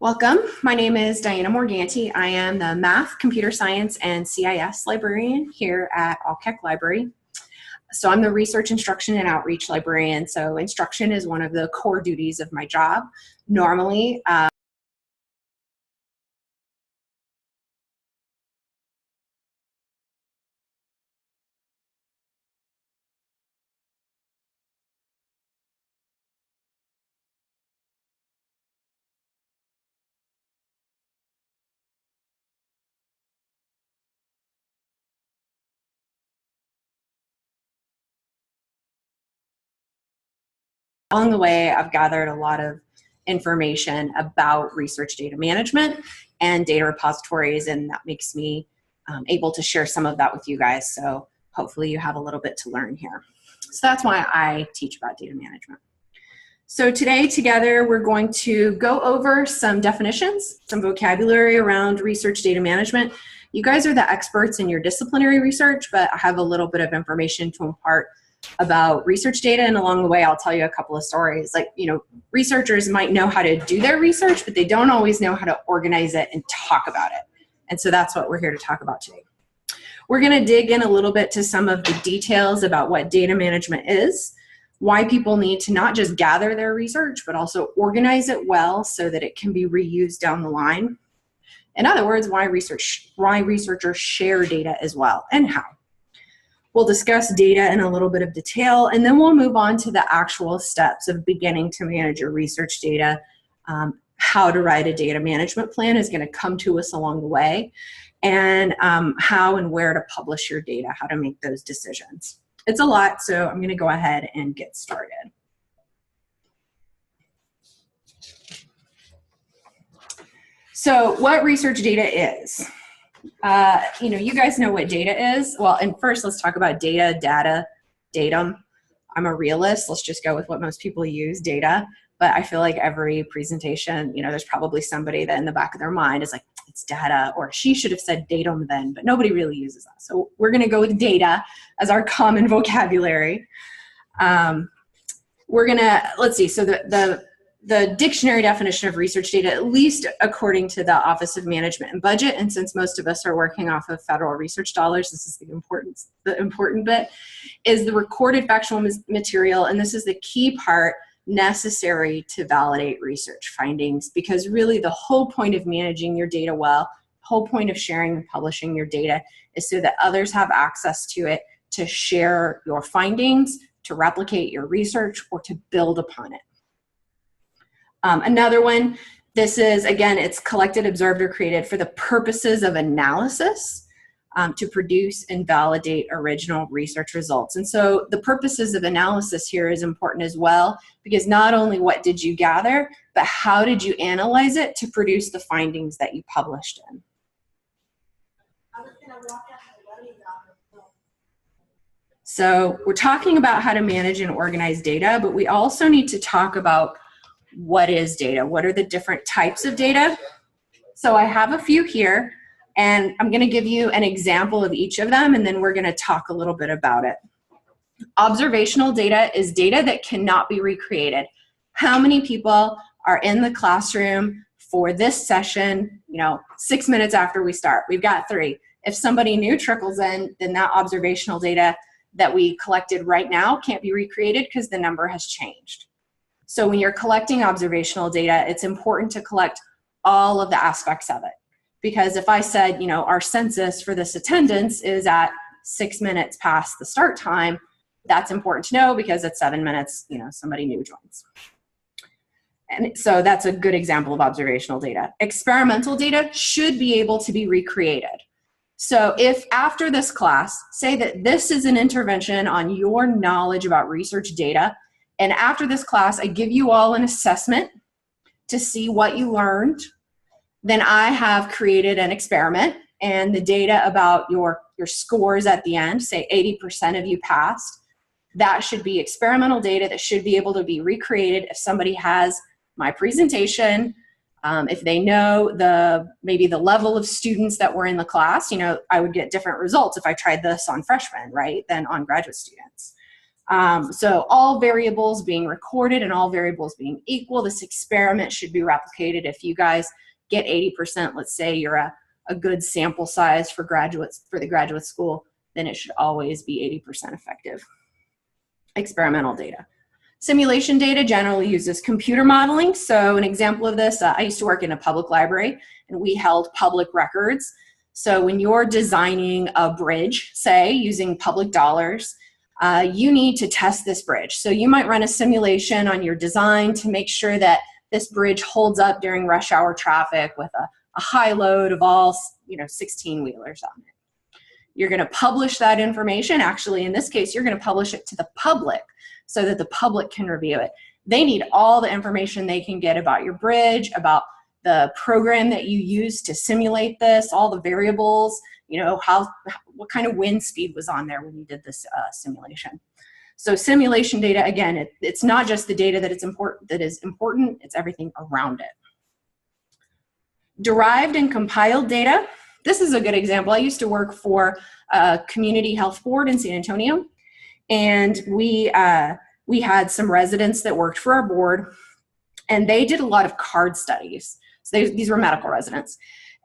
Welcome. My name is Dianna Morganti. I am the Math, Computer Science, and CIS librarian here at Alkek Library. So I'm the Research, Instruction, and Outreach librarian. So instruction is one of the core duties of my job. Normally, along the way, I've gathered a lot of information about research data management and data repositories, and that makes me able to share some of that with you guys. So hopefully you have a little bit to learn here. So that's why I teach about data management. So today together we're going to go over some definitions, some vocabulary around research data management. You guys are the experts in your disciplinary research, but I have a little bit of information to impart about research data, and along the way I'll tell you a couple of stories. Like, you know, researchers might know how to do their research, but they don't always know how to organize it and talk about it. And so that's what we're here to talk about today. We're going to dig in a little bit to some of the details about what data management is, why people need to not just gather their research, but also organize it well so that it can be reused down the line. In other words, why researchers share data as well, and how. We'll discuss data in a little bit of detail, and then we'll move on to the actual steps of beginning to manage your research data. How to write a data management plan is going to come to us along the way, and how and where to publish your data, how to make those decisions. It's a lot, so I'm going to go ahead and get started. So what research data is? You know, you guys know what data is. Well, and first let's talk about data, datum. I'm a realist. Let's just go with what most people use, data. But I feel like every presentation, you know, there's probably somebody that in the back of their mind is like, it's data, or she should have said datum then, but nobody really uses that. So we're going to go with data as our common vocabulary. We're going to, let's see, so the dictionary definition of research data, at least according to the Office of Management and Budget, and since most of us are working off of federal research dollars, this is the important bit, is the recorded factual material, and this is the key part necessary to validate research findings, because really the whole point of managing your data well, the whole point of sharing and publishing your data is so that others have access to it to share your findings, to replicate your research, or to build upon it. Another one, this is, again, it's collected, observed, or created for the purposes of analysis to produce and validate original research results. And so the purposes of analysis here is important as well, because not only what did you gather, but how did you analyze it to produce the findings that you published in. So we're talking about how to manage and organize data, but we also need to talk about what is data? What are the different types of data? So I have a few here, and I'm going to give you an example of each of them, and then we're going to talk a little bit about it. Observational data is data that cannot be recreated. How many people are in the classroom for this session, you know, 6 minutes after we start? We've got 3. If somebody new trickles in, then that observational data that we collected right now can't be recreated because the number has changed. So when you're collecting observational data, it's important to collect all of the aspects of it. Because if I said, you know, our census for this attendance is at 6 minutes past the start time, that's important to know because at 7 minutes, you know, somebody new joins. And so that's a good example of observational data. Experimental data should be able to be recreated. So if after this class, say that this is an intervention on your knowledge about research data, and after this class, I give you all an assessment to see what you learned. Then I have created an experiment, and the data about your scores at the end, say 80% of you passed, that should be experimental data that should be able to be recreated if somebody has my presentation, if they know maybe the level of students that were in the class. You know, I would get different results if I tried this on freshmen, right, than on graduate students. So all variables being recorded and all variables being equal, this experiment should be replicated. If you guys get 80%, let's say you're a good sample size for graduates, for the graduate school, then it should always be 80% effective. Experimental data. Simulation data generally uses computer modeling. So an example of this, I used to work in a public library and we held public records. So when you're designing a bridge, say, using public dollars, you need to test this bridge. So you might run a simulation on your design to make sure that this bridge holds up during rush hour traffic with a high load of all 16-wheelers on it. You're going to publish that information. Actually, in this case, you're going to publish it to the public so that the public can review it. They need all the information they can get about your bridge, about the program that you use to simulate this, all the variables, what kind of wind speed was on there when you did this simulation. So simulation data, again, it's not just the data that is important, it's everything around it. Derived and compiled data. This is a good example. I used to work for a community health board in San Antonio, and we had some residents that worked for our board, and they did a lot of card studies. So these were medical residents.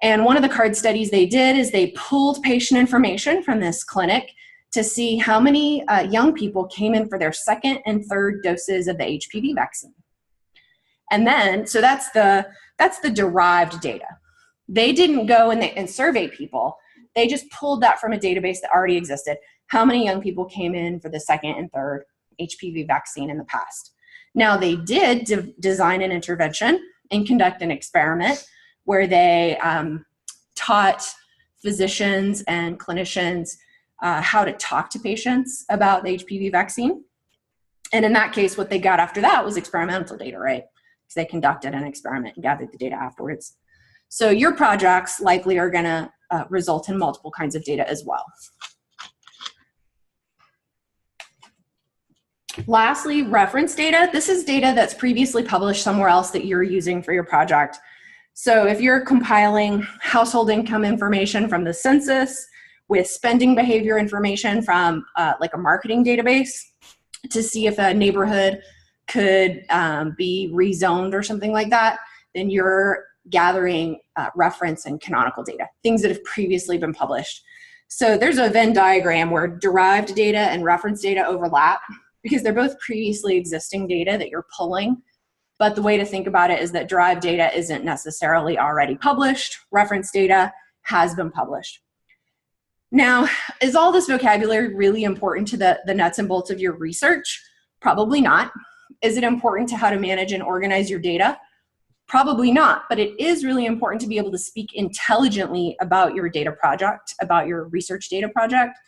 And one of the card studies they did is they pulled patient information from this clinic to see how many young people came in for their second and third doses of the HPV vaccine. And then, so that's the derived data. They didn't go and survey people. They just pulled that from a database that already existed. How many young people came in for the second and third HPV vaccine in the past? Now, they did design an intervention and conduct an experiment where they taught physicians and clinicians how to talk to patients about the HPV vaccine. And in that case, what they got after that was experimental data, right? Because they conducted an experiment and gathered the data afterwards. So your projects likely are going to result in multiple kinds of data as well. Lastly, reference data. This is data that's previously published somewhere else that you're using for your project. So if you're compiling household income information from the census with spending behavior information from like a marketing database to see if a neighborhood could be rezoned or something like that, then you're gathering reference and canonical data, things that have previously been published. So there's a Venn diagram where derived data and reference data overlap because they're both previously existing data that you're pulling. But the way to think about it is that derived data isn't necessarily already published. Reference data has been published. Now, is all this vocabulary really important to the nuts and bolts of your research? Probably not. Is it important to how to manage and organize your data? Probably not, but it is really important to be able to speak intelligently about your data project, about your research data project.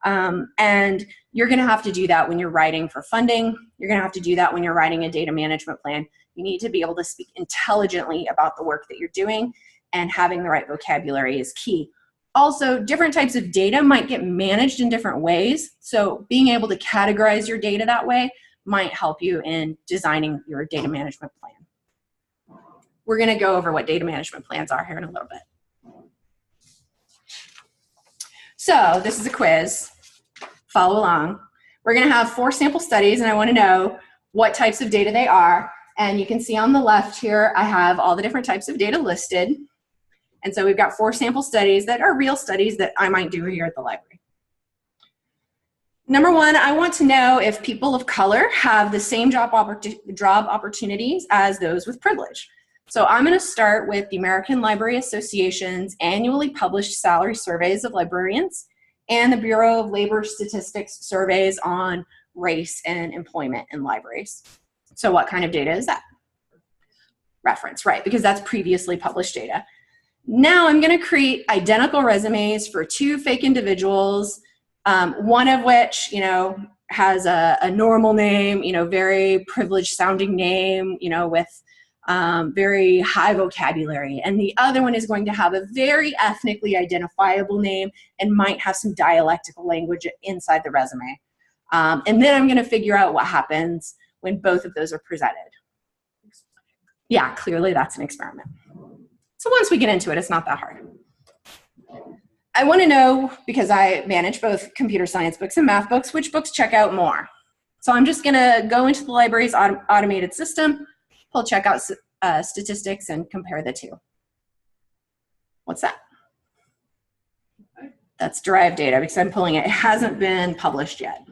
And you're gonna have to do that when you're writing for funding. You're gonna have to do that when you're writing a data management plan. You need to be able to speak intelligently about the work that you're doing, and having the right vocabulary is key. Also, different types of data might get managed in different ways. So being able to categorize your data that way might help you in designing your data management plan. We're gonna go over what data management plans are here in a little bit. So this is a quiz, follow along. We're gonna have 4 sample studies and I wanna know what types of data they are. And you can see on the left here, I have all the different types of data listed. And so we've got 4 sample studies that are real studies that I might do here at the library. Number 1, I want to know if people of color have the same job opportunities as those with privilege. So I'm going to start with the American Library Association's annually published salary surveys of librarians and the Bureau of Labor Statistics surveys on race and employment in libraries. So what kind of data is that? Reference, right, because that's previously published data. Now I'm going to create identical resumes for 2 fake individuals, one of which, has a normal name, very privileged sounding name, with very high vocabulary, and the other one is going to have a very ethnically identifiable name and might have some dialectical language inside the resume. And then I'm going to figure out what happens when both of those are presented. Yeah, clearly that's an experiment. So once we get into it, it's not that hard. I want to know, because I manage both computer science books and math books, which books check out more. So I'm just gonna go into the library's automated system, pull checkout statistics, and compare the two. What's that? That's derived data because I'm pulling it. It hasn't been published yet.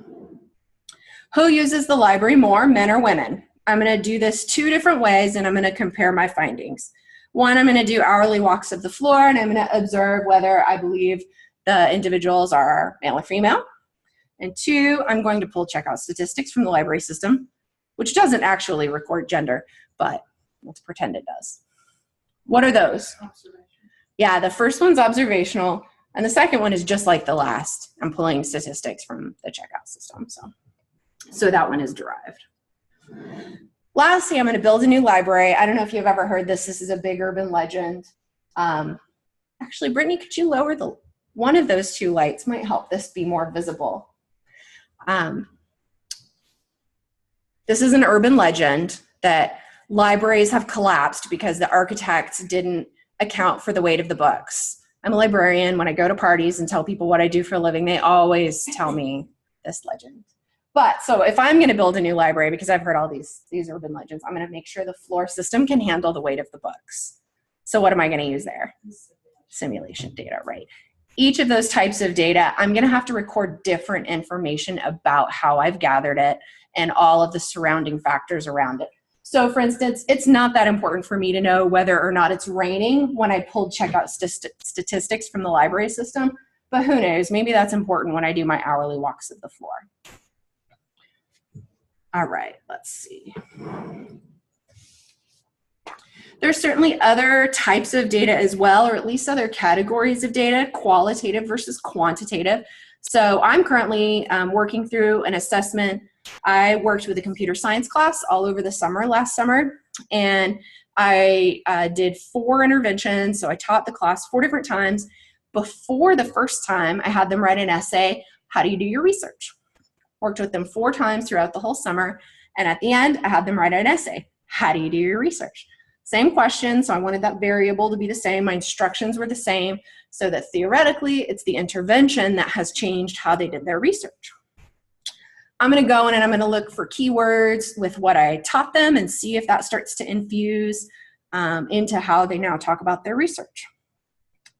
Who uses the library more, men or women? I'm going to do this 2 different ways, and I'm going to compare my findings. One, I'm going to do hourly walks of the floor, and I'm going to observe whether I believe the individuals are male or female. And 2, I'm going to pull checkout statistics from the library system, which doesn't actually record gender, but let's pretend it does. What are those? Yeah, the first one's observational, and the second one is just like the last. I'm pulling statistics from the checkout system, so that one is derived. Lastly, I'm going to build a new library. I don't know if you've ever heard this. This is a big urban legend. Actually, Brittany, could you lower one of those 2 lights? Might help this be more visible. This is an urban legend that libraries have collapsed because the architects didn't account for the weight of the books. I'm a librarian. When I go to parties and tell people what I do for a living, they always tell me this legend. But so if I'm going to build a new library, because I've heard all these urban legends, I'm going to make sure the floor system can handle the weight of the books. So what am I going to use there? Simulation data, right? Each of those types of data, I'm going to have to record different information about how I've gathered it and all of the surrounding factors around it. So for instance, it's not that important for me to know whether or not it's raining when I pulled checkout statistics from the library system, but who knows? Maybe that's important when I do my hourly walks of the floor. All right, let's see. There's certainly other types of data as well, or at least other categories of data, qualitative versus quantitative. So I'm currently working through an assessment. I worked with a computer science class all over the summer, last summer, and I did 4 interventions. So I taught the class 4 different times. Before the first time, I had them write an essay, how do you do your research? Worked with them 4 times throughout the whole summer. And at the end, I had them write an essay. How do you do your research? Same question, so I wanted that variable to be the same. My instructions were the same, so that theoretically, it's the intervention that has changed how they did their research. I'm going to go in and I'm going to look for keywords with what I taught them and see if that starts to infuse into how they now talk about their research.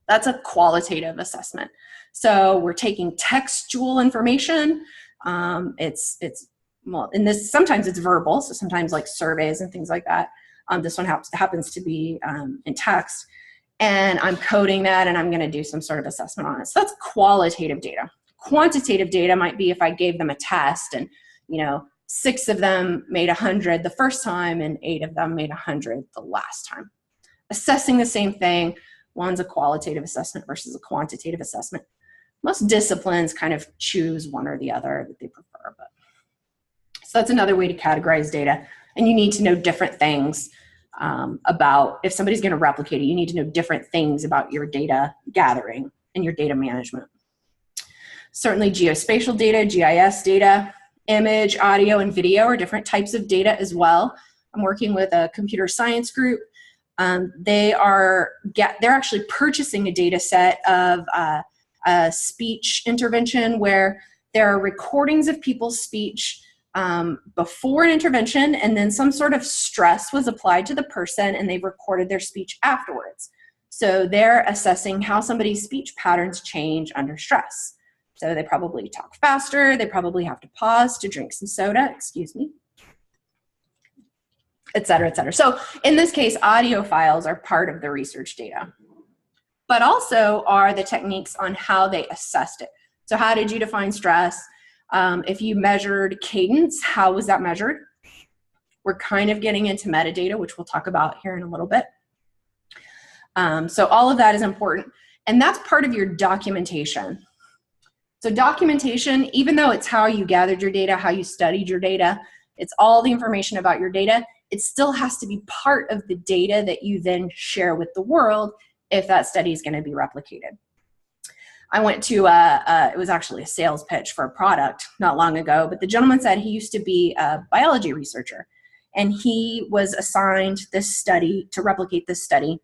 That's a qualitative assessment. So we're taking textual information. Well, in this, sometimes it's verbal, so sometimes like surveys and things like that. This one happens to be in text, and I'm coding that, and I'm going to do some sort of assessment on it. So that's qualitative data. Quantitative data might be if I gave them a test, and 6 of them made 100 the first time, and 8 of them made 100 the last time. Assessing the same thing. One's a qualitative assessment versus a quantitative assessment. Most disciplines kind of choose one or the other that they prefer. So that's another way to categorize data. And you need to know different things about, if somebody's going to replicate it, you need to know different things about your data gathering and your data management. Certainly geospatial data, GIS data, image, audio, and video are different types of data as well. I'm working with a computer science group. They're actually purchasing a data set of a speech intervention where there are recordings of people's speech before an intervention, and then some sort of stress was applied to the person and they've recorded their speech afterwards. So they're assessing how somebody's speech patterns change under stress. So they probably talk faster, they probably have to pause to drink some soda, excuse me, et cetera, et cetera. So in this case, audio files are part of the research data, but also are the techniques on how they assessed it. So how did you define stress? If you measured cadence, how was that measured? We're kind of getting into metadata, which we'll talk about here in a little bit. So all of that is important, and that's part of your documentation. So documentation, even though it's how you gathered your data, how you studied your data, it's all the information about your data, it still has to be part of the data that you then share with the world if that study is going to be replicated. I went to it was actually a sales pitch for a product not long ago, but the gentleman said he used to be a biology researcher, and he was assigned this study to replicate this study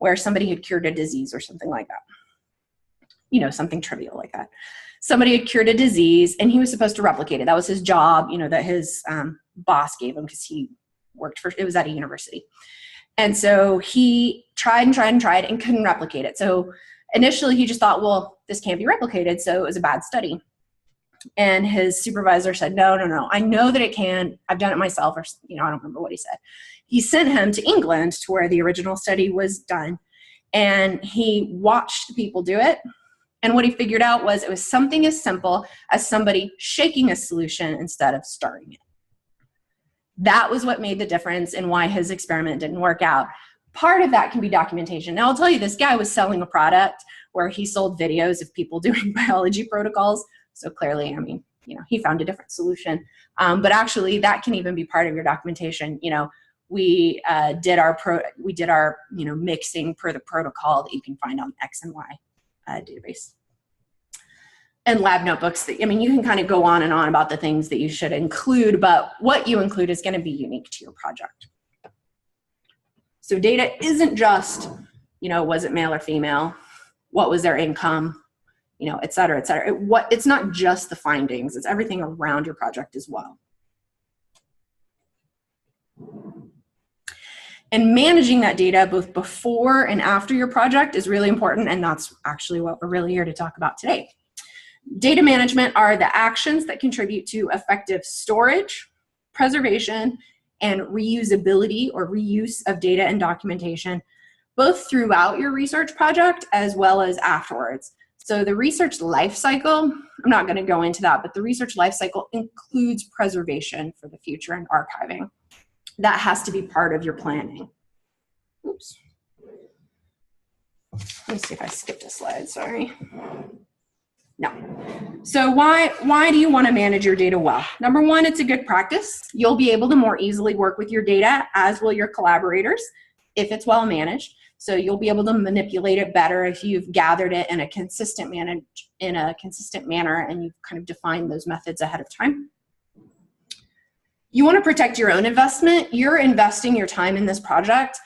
where somebody had cured a disease or something like that. Something trivial like that. somebody had cured a disease and he was supposed to replicate it. That was his job, that his boss gave him because he worked it was at a university. And so he tried and couldn't replicate it. So initially he just thought, well, this can't be replicated. So it was a bad study. And his supervisor said, no, I know that it can. I've done it myself, or, I don't remember what he said. He sent him to England to where the original study was done. And he watched the people do it. And what he figured out was it was something as simple as somebody shaking a solution instead of stirring it. That was what made the difference in why his experiment didn't work out. Part of that can be documentation. Now, I'll tell you, this guy was selling a product where he sold videos of people doing biology protocols. So clearly, he found a different solution. But actually, that can even be part of your documentation. We did our mixing per the protocol that you can find on X and Y database. And lab notebooks that, you can kind of go on and on about the things that you should include, but what you include is going to be unique to your project. So data isn't just, was it male or female? What was their income? Et cetera, et cetera. It's not just the findings, it's everything around your project as well. And managing that data both before and after your project is really important, and that's actually what we're really here to talk about today. Data management are the actions that contribute to effective storage, preservation, and reusability or reuse of data and documentation, both throughout your research project as well as afterwards. So the research life cycle, I'm not going to go into that, but the research life cycle includes preservation for the future and archiving. That has to be part of your planning. Oops. Let me see if I skipped a slide, sorry. No. So why do you want to manage your data well? Number one, it's a good practice. You'll be able to more easily work with your data, as will your collaborators, if it's well managed. So you'll be able to manipulate it better if you've gathered it in a consistent manner and you've kind of defined those methods ahead of time. You want to protect your own investment. You're investing your time in this project.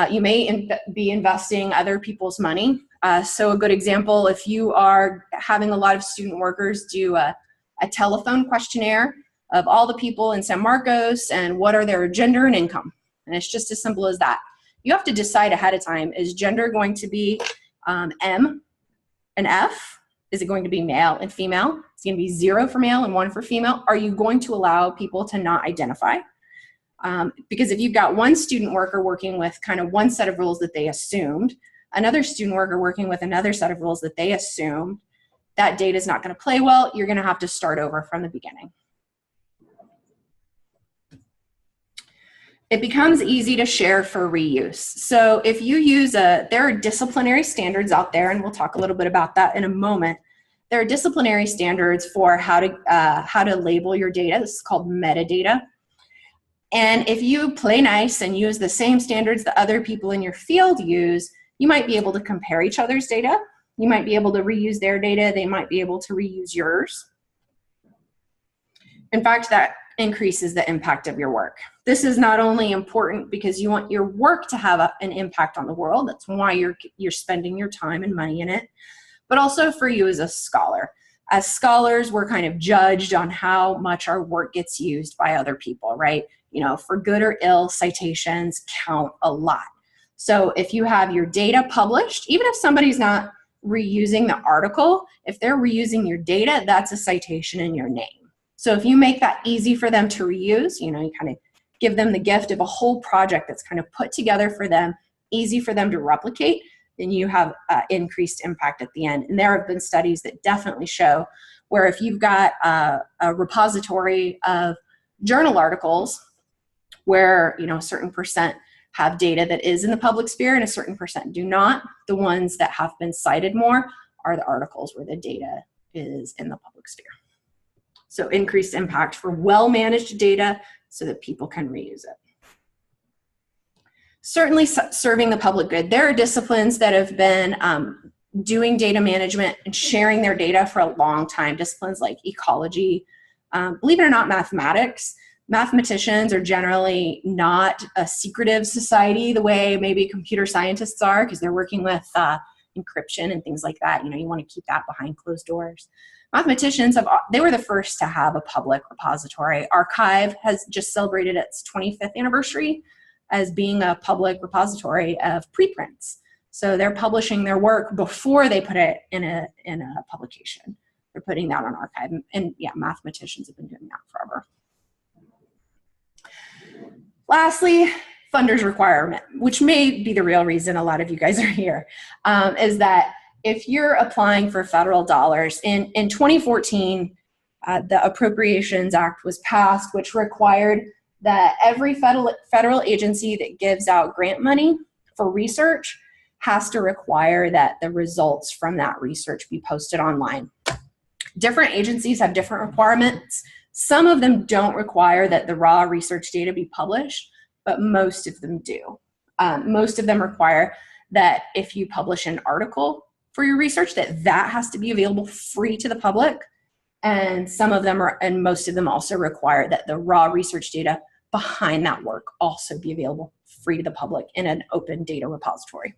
You may be investing other people's money. So a good example, if you are having a lot of student workers do a telephone questionnaire of all the people in San Marcos and what are their gender and income. And it's just as simple as that. You have to decide ahead of time, is gender going to be M and F? Is it going to be male and female? It's going to be 0 for male and 1 for female. Are you going to allow people to not identify? Because if you've got one student worker working with kind of one set of rules that they assumed, another student worker working with another set of rules that they assumed, that data is not going to play well. You're going to have to start over from the beginning. It becomes easy to share for reuse. So if you use there are disciplinary standards out there, and we'll talk a little bit about that in a moment. There are disciplinary standards for how to label your data. This is called metadata. And if you play nice and use the same standards that other people in your field use, you might be able to compare each other's data. You might be able to reuse their data. They might be able to reuse yours. In fact, that increases the impact of your work. This is not only important because you want your work to have an impact on the world. That's why you're spending your time and money in it, but also for you as a scholar. As scholars, we're kind of judged on how much our work gets used by other people, right? For good or ill, citations count a lot. So if you have your data published, even if somebody's not reusing the article, if they're reusing your data, that's a citation in your name. So if you make that easy for them to reuse, you kind of give them the gift of a whole project that's kind of put together for them, easy for them to replicate, then you have increased impact at the end. And there have been studies that definitely show where if you've got a repository of journal articles where a certain percent have data that is in the public sphere and a certain percent do not, the ones that have been cited more are the articles where the data is in the public sphere. So increased impact for well-managed data so that people can reuse it. Certainly serving the public good. There are disciplines that have been doing data management and sharing their data for a long time. Disciplines like ecology, believe it or not, mathematics. Mathematicians are generally not a secretive society the way maybe computer scientists are, because they're working with encryption and things like that. You want to keep that behind closed doors. Mathematicians they were the first to have a public repository. Archive has just celebrated its 25th anniversary as being a public repository of preprints. So they're publishing their work before they put it in a publication. They're putting that on archive. And yeah, mathematicians have been doing that forever. Lastly, funders requirement, which may be the real reason a lot of you guys are here, is that if you're applying for federal dollars, in 2014, the Appropriations Act was passed, which required that every federal agency that gives out grant money for research has to require that the results from that research be posted online. Different agencies have different requirements. Some of them don't require that the raw research data be published, but most of them do. Most of them require that if you publish an article for your research, that has to be available free to the public. And some of them and most of them also require that the raw research data behind that work also be available free to the public in an open data repository.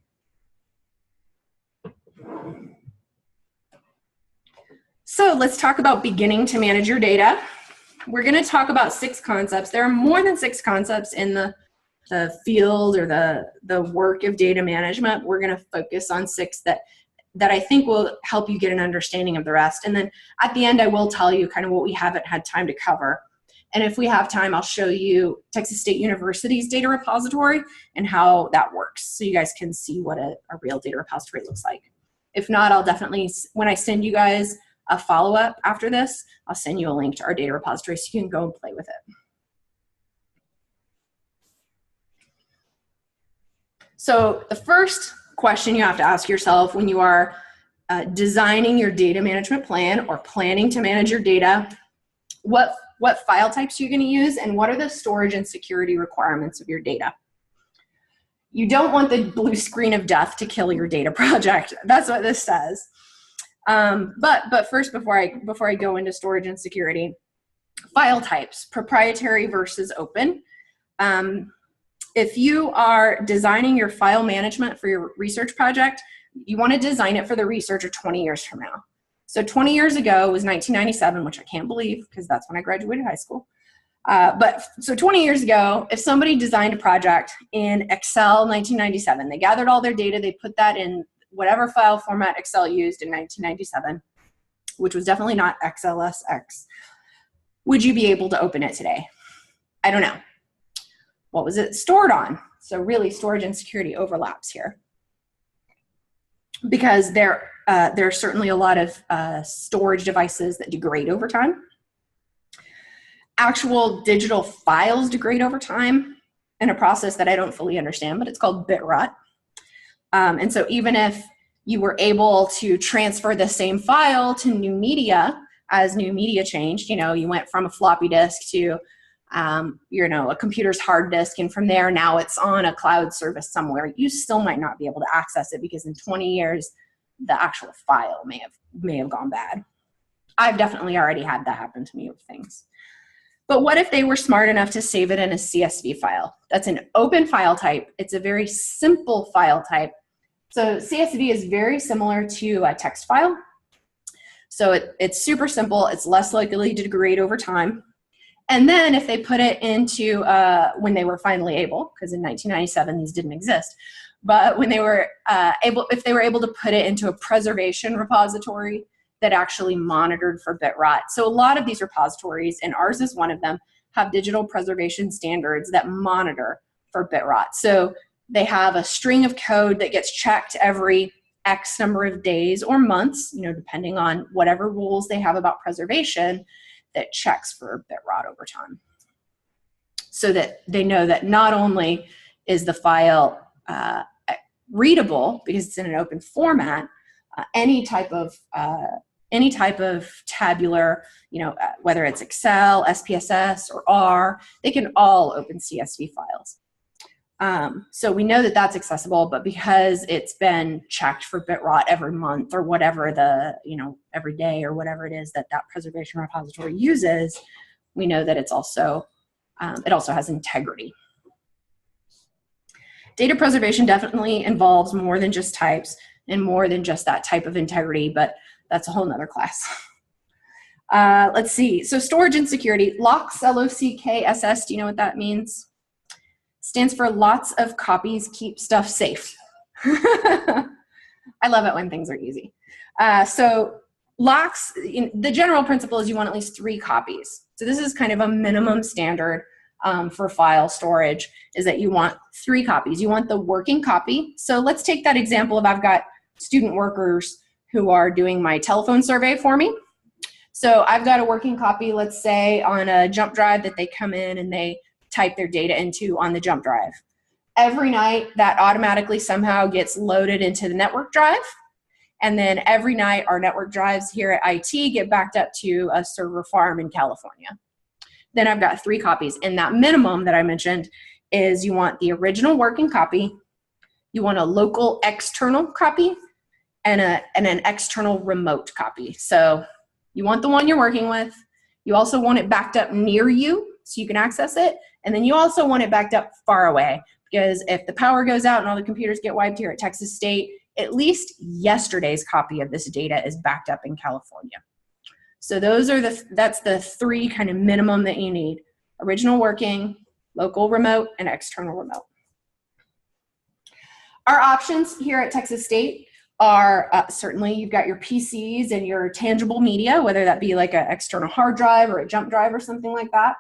So let's talk about beginning to manage your data. We're going to talk about 6 concepts. There are more than 6 concepts in the field or the work of data management. We're going to focus on 6 that I think will help you get an understanding of the rest. And then at the end, I will tell you kind of what we haven't had time to cover. And if we have time, I'll show you Texas State University's data repository and how that works, so you guys can see what a real data repository looks like. If not, I'll definitely, when I send you guys a follow-up after this, I'll send you a link to our data repository so you can go and play with it. So the first question you have to ask yourself when you are designing your data management plan or planning to manage your data, what file types are you going to use, and what are the storage and security requirements of your data? You don't want the blue screen of death to kill your data project. That's what this says. But first, before I go into storage and security, file types, proprietary versus open. If you are designing your file management for your research project, you want to design it for the researcher 20 years from now. So 20 years ago was 1997, which I can't believe because that's when I graduated high school. So 20 years ago, if somebody designed a project in Excel 1997, they gathered all their data, they put that in whatever file format Excel used in 1997, which was definitely not XLSX, would you be able to open it today? I don't know. What was it stored on? So really, storage and security overlaps here, because there are certainly a lot of storage devices that degrade over time. Actual digital files degrade over time in a process that I don't fully understand, but it's called bit rot. And so even if you were able to transfer the same file to new media, as new media changed, you went from a floppy disk to a computer's hard disk, and from there now it's on a cloud service somewhere, you still might not be able to access it because in 20 years the actual file may have gone bad. I've definitely already had that happen to me with things. But what if they were smart enough to save it in a CSV file? That's an open file type. It's a very simple file type. So CSV is very similar to a text file. So it's super simple. It's less likely to degrade over time. And then if they put it into, when they were finally able, because in 1997 these didn't exist, but when they were if they were able to put it into a preservation repository that actually monitored for bit rot. So a lot of these repositories, and ours is one of them, have digital preservation standards that monitor for bit rot. So they have a string of code that gets checked every X number of days or months, depending on whatever rules they have about preservation, that checks for bit rot over time. So that they know that not only is the file readable because it's in an open format, any type of tabular, whether it's Excel, SPSS, or R, they can all open CSV files. So we know that that's accessible, but because it's been checked for bit rot every month or whatever every day or whatever it is that preservation repository uses, we know that it's also, it also has integrity. Data preservation definitely involves more than just types and more than just that type of integrity, but that's a whole nother class. Let's see. So storage and security. LOCKSS, L-O-C-K-S-S. Do you know what that means? Stands for lots of copies keep stuff safe. I love it when things are easy. So locks, the general principle is you want at least 3 copies. So this is kind of a minimum standard for file storage, is that you want 3 copies. You want the working copy. So let's take that example of I've got student workers who are doing my telephone survey for me. So I've got a working copy, let's say, on a jump drive that they come in and they type their data into on the jump drive. Every night that automatically somehow gets loaded into the network drive. And then every night our network drives here at IT get backed up to a server farm in California. Then I've got 3 copies. And that minimum that I mentioned is you want the original working copy, you want a local external copy, and an external remote copy. So you want the one you're working with. You also want it backed up near you so you can access it. And then you also want it backed up far away, because if the power goes out and all the computers get wiped here at Texas State, at least yesterday's copy of this data is backed up in California. So those are that's the 3 kind of minimum that you need: original working, local remote, and external remote. Our options here at Texas State are certainly you've got your PCs and your tangible media, whether that be like an external hard drive or a jump drive or something like that.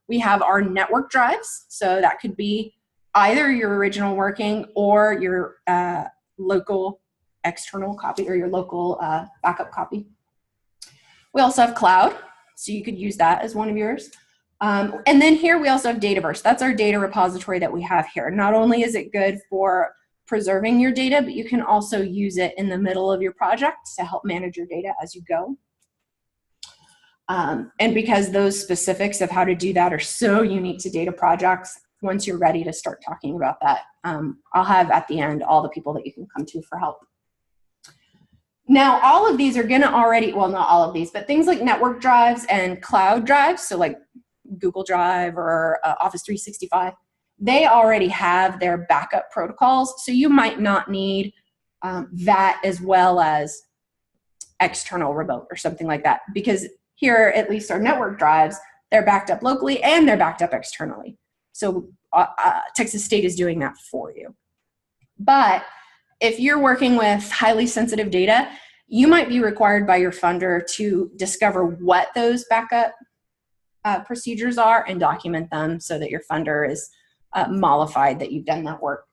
We have our network drives, so that could be either your original working or your local external copy or your local backup copy. We also have cloud, so you could use that as one of yours. And then here we also have Dataverse. That's our data repository that we have here. Not only is it good for preserving your data, but you can also use it in the middle of your project to help manage your data as you go. And because those specifics of how to do that are so unique to data projects, once you're ready to start talking about that, I'll have at the end all the people that you can come to for help. Now, all of these are going to already, well, not all of these, but things like network drives and cloud drives, so like Google Drive or Office 365, they already have their backup protocols, so you might not need that as well as external remote or something like that, because here, at least our network drives, they're backed up locally and they're backed up externally. So Texas State is doing that for you. But if you're working with highly sensitive data, you might be required by your funder to discover what those backup procedures are and document them so that your funder is mollified that you've done that work.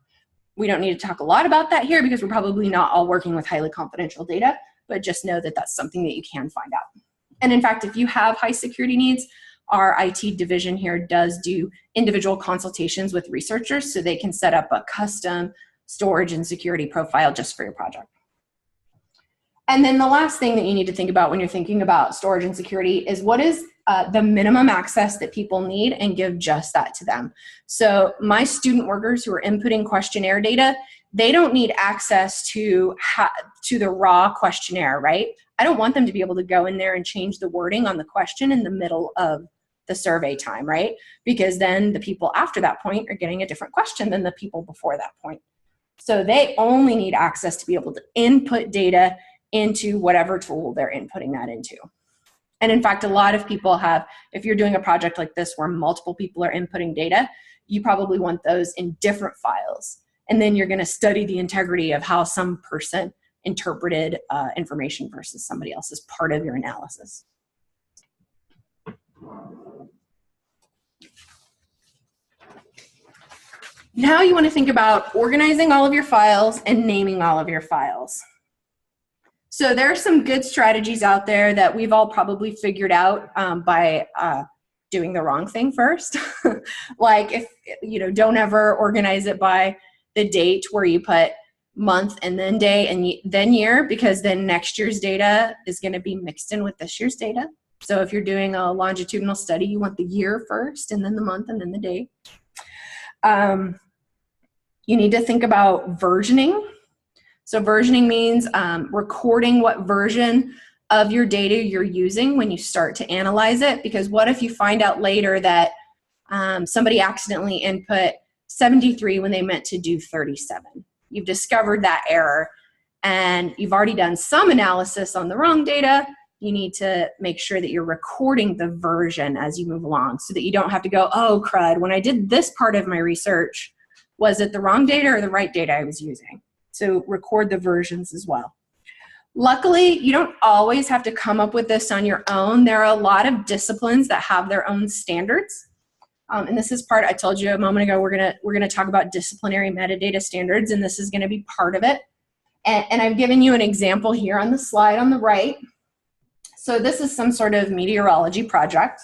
We don't need to talk a lot about that here because we're probably not all working with highly confidential data, but just know that that's something that you can find out. And in fact, if you have high security needs, our IT division here does do individual consultations with researchers so they can set up a custom storage and security profile just for your project. And then the last thing that you need to think about when you're thinking about storage and security is what is the minimum access that people need, and give just that to them. So my student workers who are inputting questionnaire data, they don't need access to the raw questionnaire, right? I don't want them to be able to go in there and change the wording on the question in the middle of the survey time, right? Because then the people after that point are getting a different question than the people before that point. So they only need access to be able to input data into whatever tool they're inputting that into. And in fact, a lot of people have, if you're doing a project like this where multiple people are inputting data, you probably want those in different files. And then you're going to study the integrity of how some person interpreted information versus somebody else as part of your analysis. Now you want to think about organizing all of your files and naming all of your files. So there are some good strategies out there that we've all probably figured out by doing the wrong thing first. Like if, don't ever organize it by the date where you put month and then day and then year, because then next year's data is going to be mixed in with this year's data. So if you're doing a longitudinal study, you want the year first and then the month and then the day. You need to think about versioning. So versioning means recording what version of your data you're using when you start to analyze it, because what if you find out later that somebody accidentally input 73 when they meant to do 37? You've discovered that error and you've already done some analysis on the wrong data, you need to make sure that you're recording the version as you move along so that you don't have to go, oh, crud, when I did this part of my research, was it the wrong data or the right data I was using? So record the versions as well. Luckily, you don't always have to come up with this on your own. There are a lot of disciplines that have their own standards. And this is part, I told you a moment ago, we're gonna talk about disciplinary metadata standards, and this is gonna be part of it. And I've given you an example here on the slide on the right. So this is some sort of meteorology project,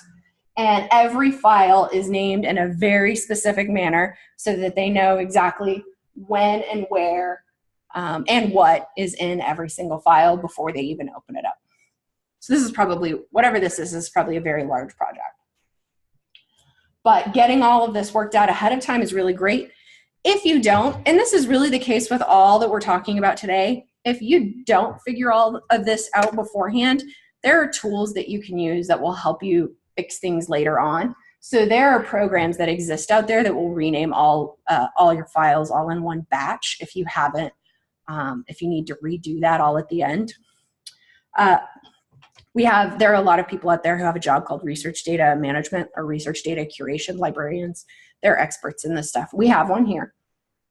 and every file is named in a very specific manner so that they know exactly when and where and what is in every single file before they even open it up. So this is probably, whatever this is probably a very large project. But getting all of this worked out ahead of time is really great. If you don't, and this is really the case with all that we're talking about today, if you don't figure all of this out beforehand, there are tools that you can use that will help you fix things later on. So there are programs that exist out there that will rename all your files all in one batch if you haven't, if you need to redo that all at the end. There are a lot of people out there who have a job called research data management or research data curation librarians. They're experts in this stuff. We have one here.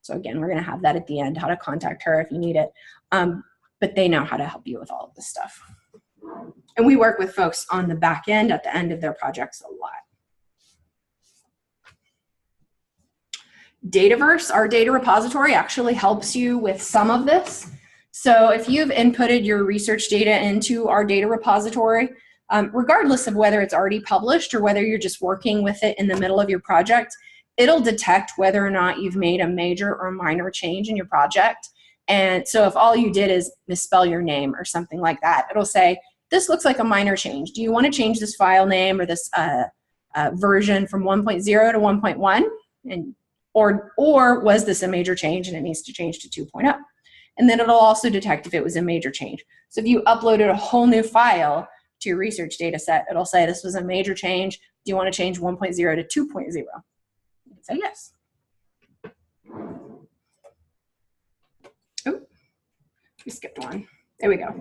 So again, we're gonna have that at the end, how to contact her if you need it. But they know how to help you with all of this stuff. And we work with folks on the back end at the end of their projects a lot. Dataverse, our data repository, actually helps you with some of this. So if you've inputted your research data into our data repository, regardless of whether it's already published or whether you're just working with it in the middle of your project, it'll detect whether or not you've made a major or minor change in your project. And so if all you did is misspell your name or something like that, it'll say, this looks like a minor change. Do you want to change this file name or this version from 1.0 to 1.1? And or was this a major change and it needs to change to 2.0? And then it'll also detect if it was a major change. So if you uploaded a whole new file to your research data set, it'll say this was a major change. Do you want to change 1.0 to 2.0? You can say yes. Oh, we skipped one. There we go.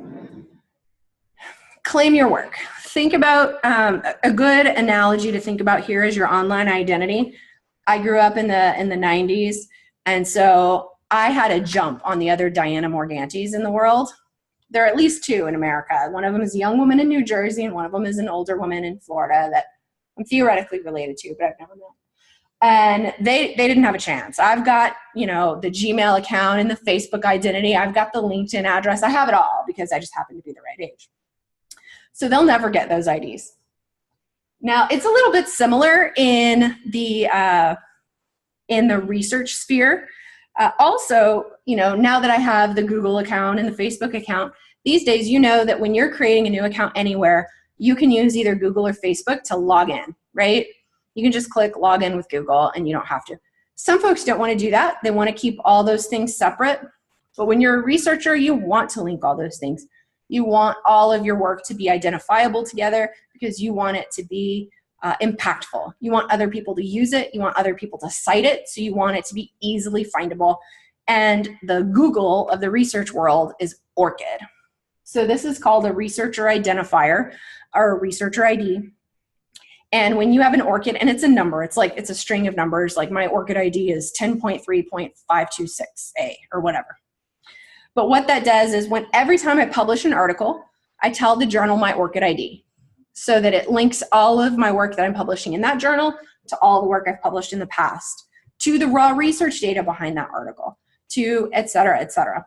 Claim your work. Think about a good analogy to think about here is your online identity. I grew up in the 90s, and so I had a jump on the other Dianna Morgantis in the world. There are at least two in America. One of them is a young woman in New Jersey, and one of them is an older woman in Florida that I'm theoretically related to, but I've never met. And they didn't have a chance. I've got, you know, the Gmail account and the Facebook identity. I've got the LinkedIn address. I have it all because I just happen to be the right age. So they'll never get those IDs. Now, it's a little bit similar in the research sphere. Also, you know, now that I have the Google account and the Facebook account, these days, you know that when you're creating a new account anywhere, you can use either Google or Facebook to log in, right? You can just click log in with Google and you don't have to. Some folks don't want to do that. They want to keep all those things separate. But when you're a researcher, you want to link all those things. You want all of your work to be identifiable together because you want it to be impactful. You want other people to use it. You want other people to cite it. So you want it to be easily findable. And the Google of the research world is ORCID. So this is called a researcher identifier or a researcher ID. And when you have an ORCID, and it's a number, it's a string of numbers, like my ORCID ID is 10.3.526A or whatever. But what that does is every time I publish an article, I tell the journal my ORCID ID so that it links all of my work that I'm publishing in that journal to all the work I've published in the past, to the raw research data behind that article, to et cetera, et cetera.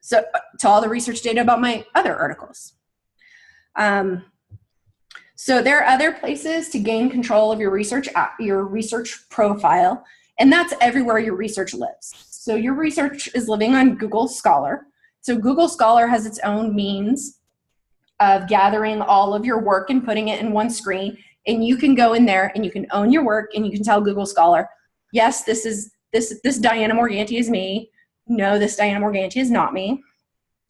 So to all the research data about my other articles. So there are other places to gain control of your research profile, and that's everywhere your research lives. So your research is living on Google Scholar. So Google Scholar has its own means of gathering all of your work and putting it in one screen, and you can go in there and you can own your work and you can tell Google Scholar, yes, this Dianna Morganti is me. No, this Dianna Morganti is not me.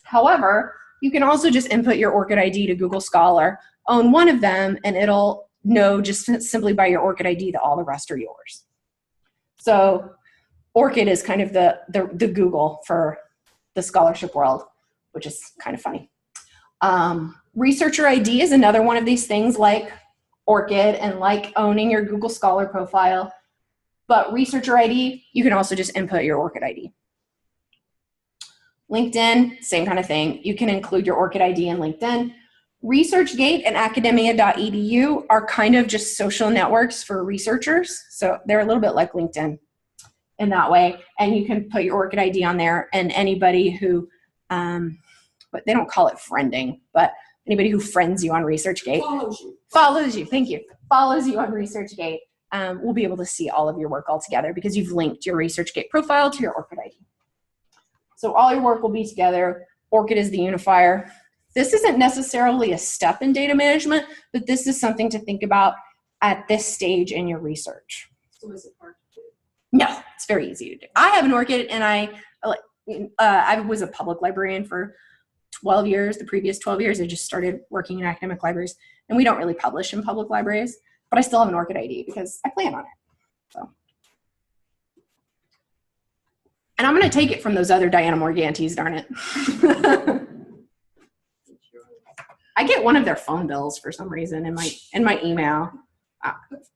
However, you can also just input your ORCID ID to Google Scholar, own one of them, and it'll know just simply by your ORCID ID that all the rest are yours. So ORCID is kind of the Google for the scholarship world, which is kind of funny. Researcher ID is another one of these things like ORCID and like owning your Google Scholar profile. But researcher ID, you can also just input your ORCID ID. LinkedIn, same kind of thing. You can include your ORCID ID in LinkedIn. ResearchGate and academia.edu are kind of just social networks for researchers. So they're a little bit like LinkedIn in that way. And you can put your ORCID ID on there, and anybody who, but they don't call it friending, but anybody who friends you on ResearchGate. Follows you, thank you. Follows you on ResearchGate will be able to see all of your work all together because you've linked your ResearchGate profile to your ORCID ID. So all your work will be together. ORCID is the unifier. This isn't necessarily a step in data management, but this is something to think about at this stage in your research. So is it hard to do? No, it's very easy to do. I have an ORCID, and I was a public librarian for 12 years. The previous 12 years, I just started working in academic libraries, and we don't really publish in public libraries, but I still have an ORCID ID because I plan on it. So. And I'm going to take it from those other Dianna Morgantis, darn it. I get one of their phone bills for some reason in my email.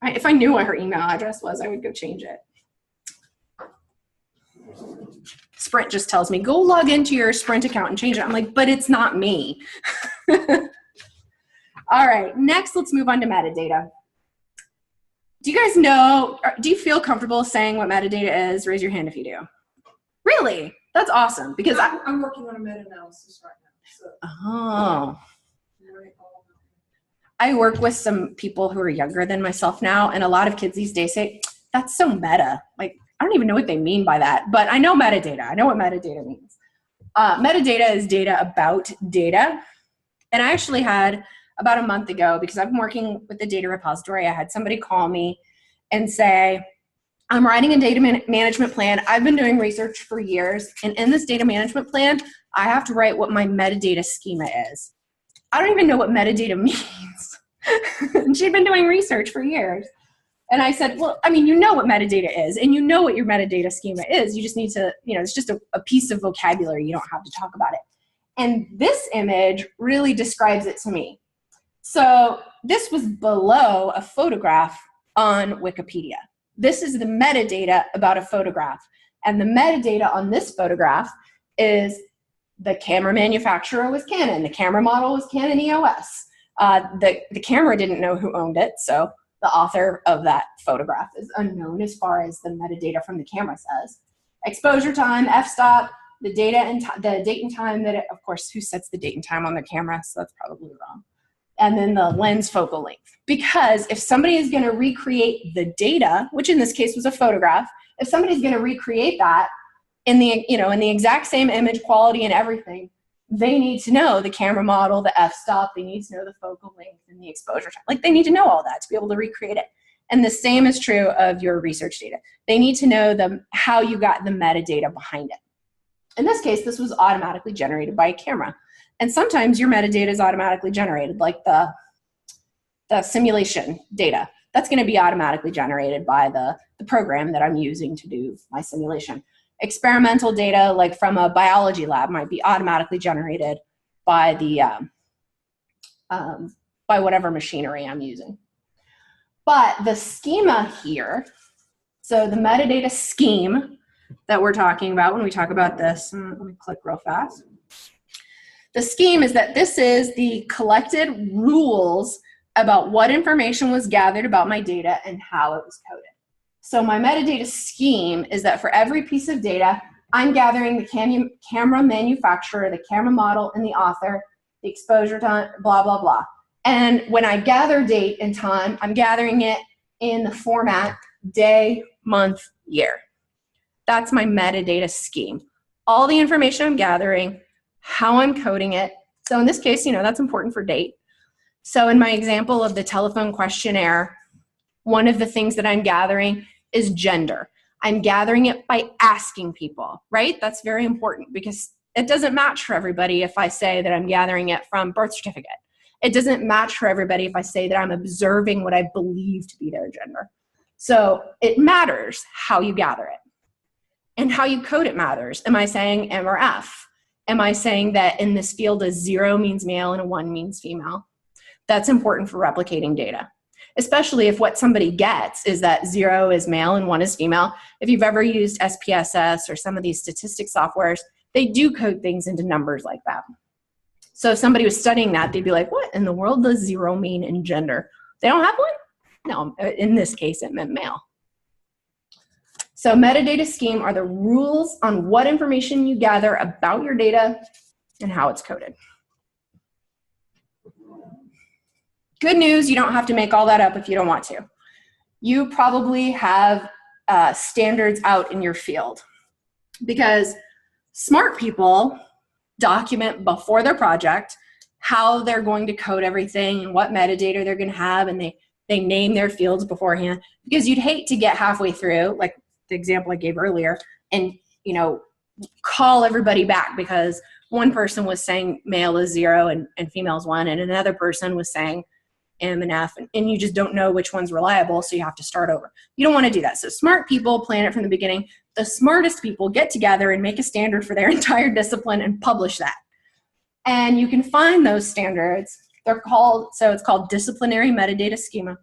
If I knew what her email address was, I would go change it. Sprint just tells me, go log into your Sprint account and change it. I'm like, but it's not me. All right, next let's move on to metadata. Do you guys know, do you feel comfortable saying what metadata is? Raise your hand if you do. Really? That's awesome, because I'm working on a meta-analysis right now. So. Oh. I work with some people who are younger than myself now, and a lot of kids these days say, that's so meta. Like, I don't even know what they mean by that, but I know metadata. I know what metadata means. Metadata is data about data. And I actually had, about a month ago, because I've been working with the data repository, I had somebody call me and say, I'm writing a data management plan. I've been doing research for years, and in this data management plan, I have to write what my metadata schema is. I don't even know what metadata means. And she'd been doing research for years. And I said, well, I mean, you know what metadata is, and you know what your metadata schema is. You just need to, it's just a piece of vocabulary. You don't have to talk about it. And this image really describes it to me. So this was below a photograph on Wikipedia. This is the metadata about a photograph. And the metadata on this photograph is the camera manufacturer was Canon. The camera model was Canon EOS. The camera didn't know who owned it, so the author of that photograph is unknown as far as the metadata from the camera says. Exposure time, f-stop, the date and time that of course, who sets the date and time on the camera, so that's probably wrong. And then the lens focal length. Because if somebody is going to recreate the data, which in this case was a photograph, if somebody's going to recreate that in the, in the exact same image quality and everything, they need to know the camera model, the f-stop, they need to know the focal length and the exposure time. Like, they need to know all that to be able to recreate it. And the same is true of your research data. They need to know how you got the metadata behind it. In this case, this was automatically generated by a camera. And sometimes your metadata is automatically generated, like the simulation data. That's going to be automatically generated by the program that I'm using to do my simulation. Experimental data, like from a biology lab, might be automatically generated by by whatever machinery I'm using. But the schema here, so the metadata scheme that we're talking about when we talk about this, let me click real fast. The scheme is that this is the collected rules about what information was gathered about my data and how it was coded. So my metadata scheme is that for every piece of data, I'm gathering the camera manufacturer, the camera model, and the author, the exposure time, blah, blah, blah. And when I gather date and time, I'm gathering it in the format day, month, year. That's my metadata scheme. All the information I'm gathering, how I'm coding it. So in this case, that's important for date. So in my example of the telephone questionnaire, one of the things that I'm gathering is gender. I'm gathering it by asking people, right? That's very important because it doesn't match for everybody if I say that I'm gathering it from birth certificate. It doesn't match for everybody if I say that I'm observing what I believe to be their gender. So it matters how you gather it. And how you code it matters. Am I saying M or F? Am I saying that in this field a 0 means male and a 1 means female? That's important for replicating data, especially if what somebody gets is that 0 is male and 1 is female. If you've ever used SPSS or some of these statistics softwares, they do code things into numbers like that. So if somebody was studying that, they'd be like, what in the world does 0 mean in gender? They don't have one? No, in this case, it meant male. So metadata scheme are the rules on what information you gather about your data and how it's coded. Good news, you don't have to make all that up if you don't want to. You probably have standards out in your field because smart people document before their project how they're going to code everything and what metadata they're going to have, and they name their fields beforehand, because you'd hate to get halfway through, like the example I gave earlier, and call everybody back because one person was saying male is 0 and female is 1, and another person was saying M and F, and you just don't know which one's reliable, so you have to start over. You don't want to do that. So smart people plan it from the beginning. The smartest people get together and make a standard for their entire discipline and publish that. And you can find those standards. They're called, so it's called disciplinary metadata schema.